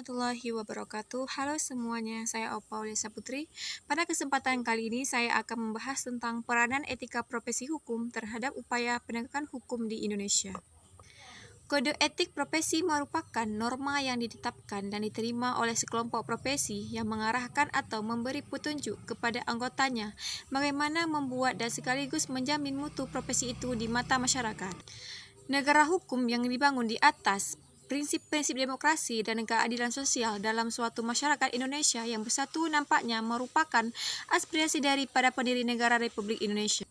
warahmatullahi wabarakatuh. Halo semuanya, saya Opa Ulisa Putri. Pada kesempatan kali ini saya akan membahas tentang peranan etika profesi hukum terhadap upaya penegakan hukum di Indonesia. Kode etik profesi merupakan norma yang ditetapkan dan diterima oleh sekelompok profesi yang mengarahkan atau memberi petunjuk kepada anggotanya bagaimana membuat dan sekaligus menjamin mutu profesi itu di mata masyarakat. Negara hukum yang dibangun di atas prinsip-prinsip demokrasi dan keadilan sosial dalam suatu masyarakat Indonesia yang bersatu nampaknya merupakan aspirasi dari para pendiri negara Republik Indonesia.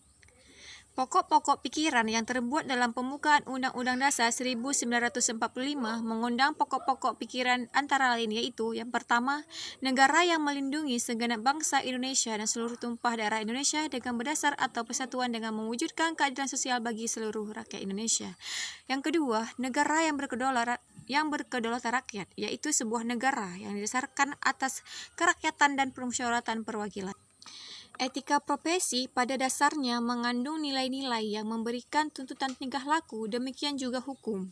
Pokok-pokok pikiran yang terbuat dalam pembukaan Undang-Undang Dasar 1945 mengundang pokok-pokok pikiran antara lain yaitu yang pertama, negara yang melindungi segenap bangsa Indonesia dan seluruh tumpah darah Indonesia dengan berdasar atau persatuan dengan mewujudkan keadilan sosial bagi seluruh rakyat Indonesia. Yang kedua, negara yang berkedaulatan rakyat, yaitu sebuah negara yang didasarkan atas kerakyatan dan permusyawaratan perwakilan. Etika profesi pada dasarnya mengandung nilai-nilai yang memberikan tuntutan tingkah laku, demikian juga hukum.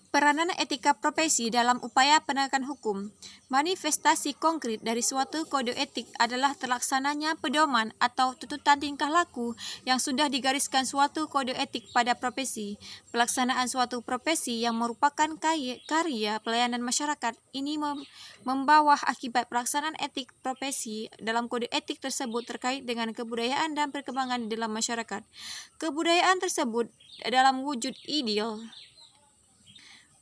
Peranan etika profesi dalam upaya penegakan hukum. Manifestasi konkret dari suatu kode etik adalah terlaksananya pedoman atau tuntutan tingkah laku yang sudah digariskan suatu kode etik pada profesi. Pelaksanaan suatu profesi yang merupakan karya pelayanan masyarakat ini membawa akibat pelaksanaan etik profesi dalam kode etik tersebut terkait dengan kebudayaan dan perkembangan dalam masyarakat. Kebudayaan tersebut dalam wujud ideal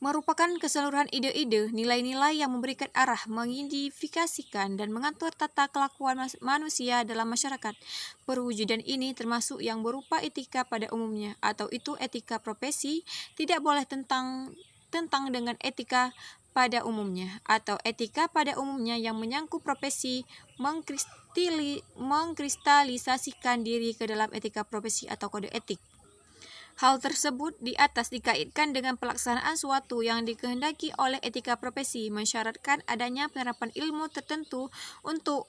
merupakan keseluruhan ide-ide, nilai-nilai yang memberikan arah, mengidentifikasikan dan mengatur tata kelakuan manusia dalam masyarakat. Perwujudan ini termasuk yang berupa etika pada umumnya, atau itu etika profesi, tidak boleh tentang dengan etika pada umumnya, atau etika pada umumnya yang menyangkut profesi mengkristalisasikan diri ke dalam etika profesi atau kode etik. Hal tersebut di atas dikaitkan dengan pelaksanaan suatu yang dikehendaki oleh etika profesi, mensyaratkan adanya penerapan ilmu tertentu untuk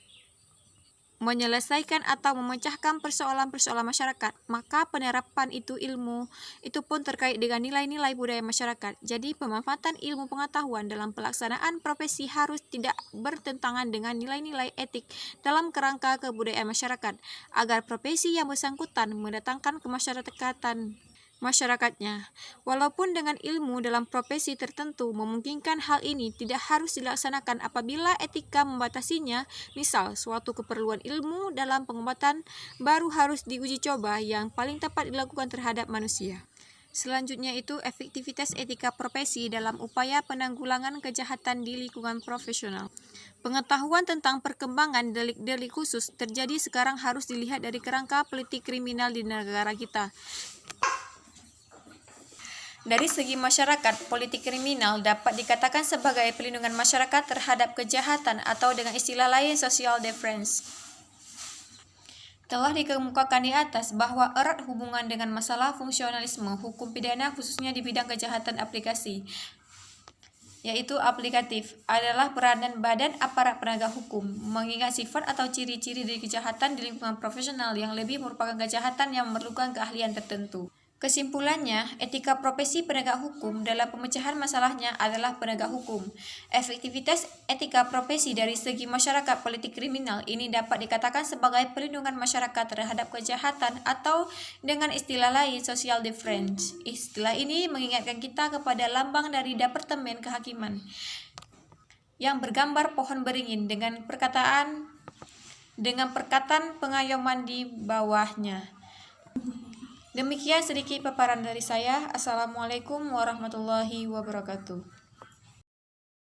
menyelesaikan atau memecahkan persoalan-persoalan masyarakat. Maka penerapan ilmu itu pun terkait dengan nilai-nilai budaya masyarakat. Jadi pemanfaatan ilmu pengetahuan dalam pelaksanaan profesi harus tidak bertentangan dengan nilai-nilai etik dalam kerangka kebudayaan masyarakat, agar profesi yang bersangkutan mendatangkan kemasyarakatan masyarakatnya. Walaupun dengan ilmu dalam profesi tertentu memungkinkan hal ini tidak harus dilaksanakan apabila etika membatasinya. Misal, suatu keperluan ilmu dalam pengobatan baru harus diuji coba yang paling tepat dilakukan terhadap manusia. Selanjutnya itu efektivitas etika profesi dalam upaya penanggulangan kejahatan di lingkungan profesional. Pengetahuan tentang perkembangan delik-delik khusus terjadi sekarang harus dilihat dari kerangka politik kriminal di negara kita. Dari segi masyarakat, politik kriminal dapat dikatakan sebagai pelindungan masyarakat terhadap kejahatan atau dengan istilah lain social defense. Telah dikemukakan di atas bahwa erat hubungan dengan masalah fungsionalisme hukum pidana khususnya di bidang kejahatan aplikasi, yaitu aplikatif, adalah peranan badan aparat penegak hukum, mengingat sifat atau ciri-ciri dari kejahatan di lingkungan profesional yang lebih merupakan kejahatan yang memerlukan keahlian tertentu. Kesimpulannya, etika profesi penegak hukum dalam pemecahan masalahnya adalah penegak hukum. Efektivitas etika profesi dari segi masyarakat politik kriminal ini dapat dikatakan sebagai perlindungan masyarakat terhadap kejahatan atau dengan istilah lain social defense. Istilah ini mengingatkan kita kepada lambang dari Departemen Kehakiman yang bergambar pohon beringin dengan perkataan pengayoman di bawahnya. Demikian sedikit paparan dari saya. Assalamualaikum warahmatullahi wabarakatuh.